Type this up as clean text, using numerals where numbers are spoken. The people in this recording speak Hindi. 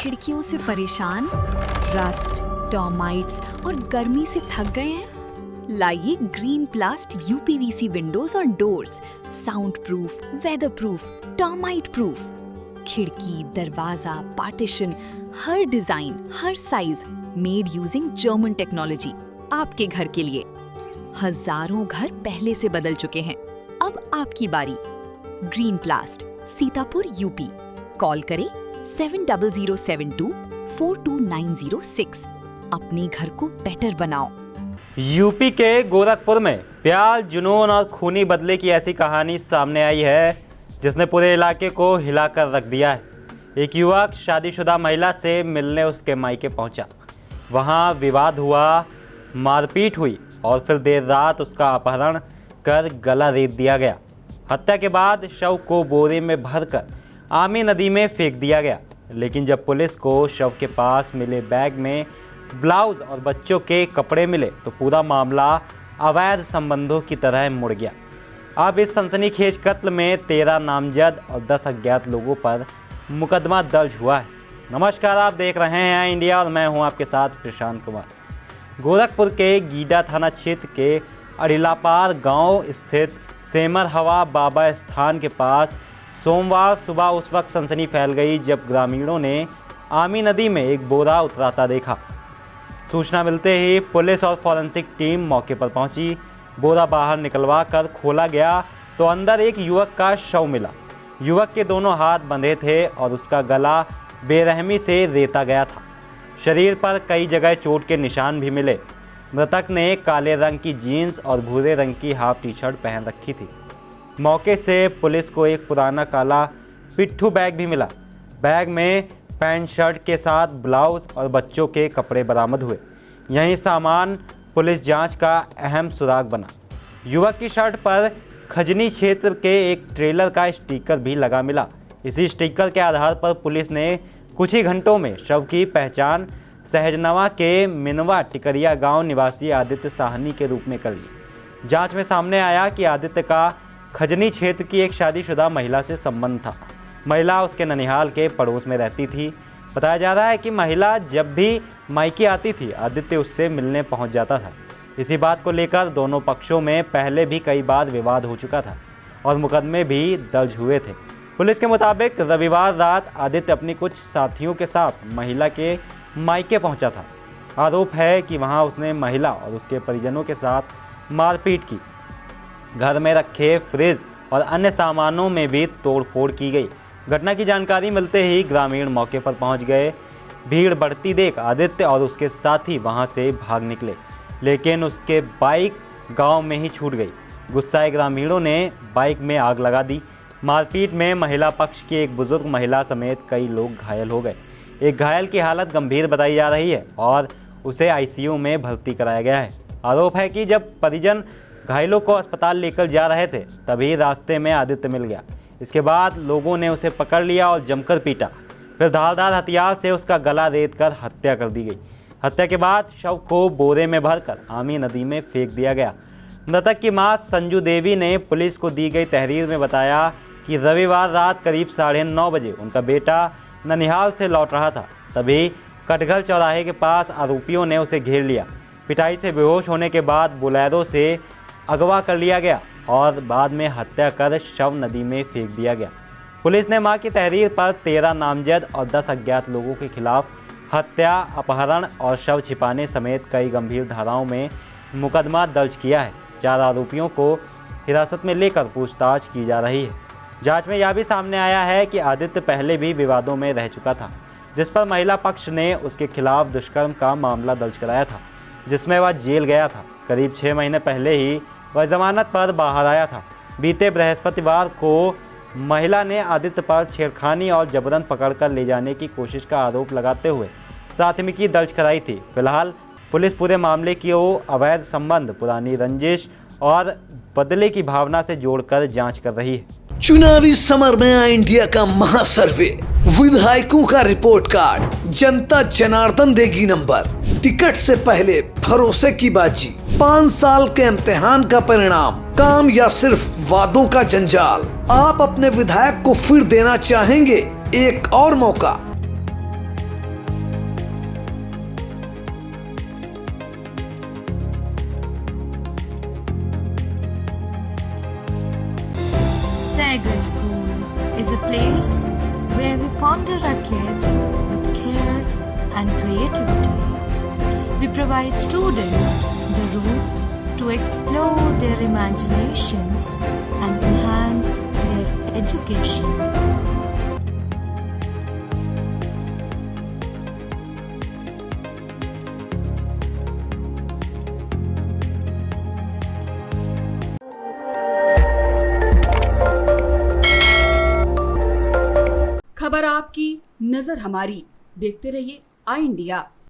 खिड़कियों से परेशान, रस्ट, टर्माइट्स और गर्मी से थक गए हैं? लाइए ग्रीन प्लास्ट यूपीवीसी विंडोज और doors, sound proof, weather proof, termite proof. खिड़की, दरवाजा, पार्टीशन, हर डिजाइन, हर size, made using German technology, आपके घर के लिए। हजारों घर पहले से बदल चुके हैं, अब आपकी बारी। Green प्लास्ट, Sitapur, UP. कॉल करें 7072422906। अपने घर को बेटर बनाओ। यूपी के गोरखपुर में प्यार, जुनून और खूनी बदले की ऐसी कहानी सामने आई है जिसने पूरे इलाके को हिलाकर रख दिया है। एक युवक शादीशुदा महिला से मिलने उसके मायके पहुंचा। वहां विवाद हुआ, मारपीट हुई और फिर देर रात उसका अपहरण कर गला रेत दिया गया। हत्या के बाद शव को बोरे में भरकर आमी नदी में फेंक दिया गया। लेकिन जब पुलिस को शव के पास मिले बैग में ब्लाउज और बच्चों के कपड़े मिले तो पूरा मामला अवैध संबंधों की तरह मुड़ गया। अब इस सनसनीखेज कत्ल में 13 नामजद और 10 अज्ञात लोगों पर मुकदमा दर्ज हुआ है। नमस्कार, आप देख रहे हैं इंडिया और मैं हूं आपके साथ प्रशांत कुमार। गोरखपुर के गीडा थाना क्षेत्र के अड़िलापार गांव स्थित सेमर हवा बाबा स्थान के पास सोमवार सुबह उस वक्त सनसनी फैल गई जब ग्रामीणों ने आमी नदी में एक बोरा उतराता देखा। सूचना मिलते ही पुलिस और फॉरेंसिक टीम मौके पर पहुंची। बोरा बाहर निकलवा कर खोला गया तो अंदर एक युवक का शव मिला। युवक के दोनों हाथ बंधे थे और उसका गला बेरहमी से रेता गया था। शरीर पर कई जगह चोट के निशान भी मिले। मृतक ने काले रंग की जीन्स और भूरे रंग की हाफ टी शर्ट पहन रखी थी। मौके से पुलिस को एक पुराना काला पिट्ठू बैग भी मिला। बैग में पैंट शर्ट के साथ ब्लाउज और बच्चों के कपड़े बरामद हुए। यही सामान पुलिस जांच का अहम सुराग बना। युवक की शर्ट पर खजनी क्षेत्र के एक ट्रेलर का स्टिकर भी लगा मिला। इसी स्टिकर के आधार पर पुलिस ने कुछ ही घंटों में शव की पहचान सहजनवा के मिनवा टिकरिया गांव निवासी आदित्य साहनी के रूप में कर ली। जांच में सामने आया कि आदित्य का खजनी क्षेत्र की एक शादीशुदा महिला से संबंध था। महिला उसके ननिहाल के पड़ोस में रहती थी। बताया जा रहा है कि महिला जब भी मायके आती थी आदित्य उससे मिलने पहुंच जाता था। इसी बात को लेकर दोनों पक्षों में पहले भी कई बार विवाद हो चुका था और मुकदमे भी दर्ज हुए थे। पुलिस के मुताबिक रविवार रात आदित्य अपनी कुछ साथियों के साथ महिला के मायके पहुंचा था। आरोप है कि वहां उसने महिला और उसके परिजनों के साथ मारपीट की। घर में रखे फ्रिज और अन्य सामानों में भी तोड़फोड़ की गई। घटना की जानकारी मिलते ही ग्रामीण मौके पर पहुंच गए। भीड़ बढ़ती देख आदित्य और उसके साथी वहां से भाग निकले, लेकिन उसके बाइक गांव में ही छूट गई। गुस्साए ग्रामीणों ने बाइक में आग लगा दी। मारपीट में महिला पक्ष की एक बुजुर्ग महिला समेत कई लोग घायल हो गए। एक घायल की हालत गंभीर बताई जा रही है और उसे आईसीयू में भर्ती कराया गया है। आरोप है कि जब परिजन घायलों को अस्पताल लेकर जा रहे थे तभी रास्ते में आदित्य मिल गया। इसके बाद लोगों ने उसे पकड़ लिया और जमकर पीटा। फिर धारदार हथियार से उसका गला रेत कर हत्या कर दी गई। हत्या के बाद शव को बोरे में भरकर आमी नदी में फेंक दिया गया। मृतक की मां संजू देवी ने पुलिस को दी गई तहरीर में बताया कि रविवार रात करीब 9:30 बजे उनका बेटा ननिहाल से लौट रहा था। तभी कटघर चौराहे के पास आरोपियों ने उसे घेर लिया। पिटाई से बेहोश होने के बाद बोलेरो से अगवा कर लिया गया और बाद में हत्या कर शव नदी में फेंक दिया गया। पुलिस ने मां की तहरीर पर 13 नामजद और 10 अज्ञात लोगों के खिलाफ हत्या, अपहरण और शव छिपाने समेत कई गंभीर धाराओं में मुकदमा दर्ज किया है। 4 आरोपियों को हिरासत में लेकर पूछताछ की जा रही है। जांच में यह भी सामने आया है कि आदित्य पहले भी विवादों में रह चुका था, जिस पर महिला पक्ष ने उसके खिलाफ दुष्कर्म का मामला दर्ज कराया था, जिसमें वह जेल गया था। करीब 6 महीने पहले ही वह जमानत पर बाहर आया था। बीते बृहस्पतिवार को महिला ने आदित्य पर छेड़खानी और जबरन पकड़कर ले जाने की कोशिश का आरोप लगाते हुए प्राथमिकी दर्ज कराई थी। फिलहाल पुलिस पूरे मामले की अवैध संबंध, पुरानी रंजिश और बदले की भावना से जोड़कर जांच कर रही है। चुनावी समर में आया इंडिया का महासर्वे, विधायकों का रिपोर्ट कार्ड, जनता जनार्दन देगी नंबर, टिकट से पहले भरोसे की बाजी, 5 साल के इम्तिहान का परिणाम, काम या सिर्फ वादों का जंजाल। आप अपने विधायक को फिर देना चाहेंगे एक और मौका? Sagal School is a place where we ponder our kids with care and creativity. We provide students the room to explore their imaginations and enhance their education. खबर आपकी, नजर हमारी। देखते रहिए आई इंडिया।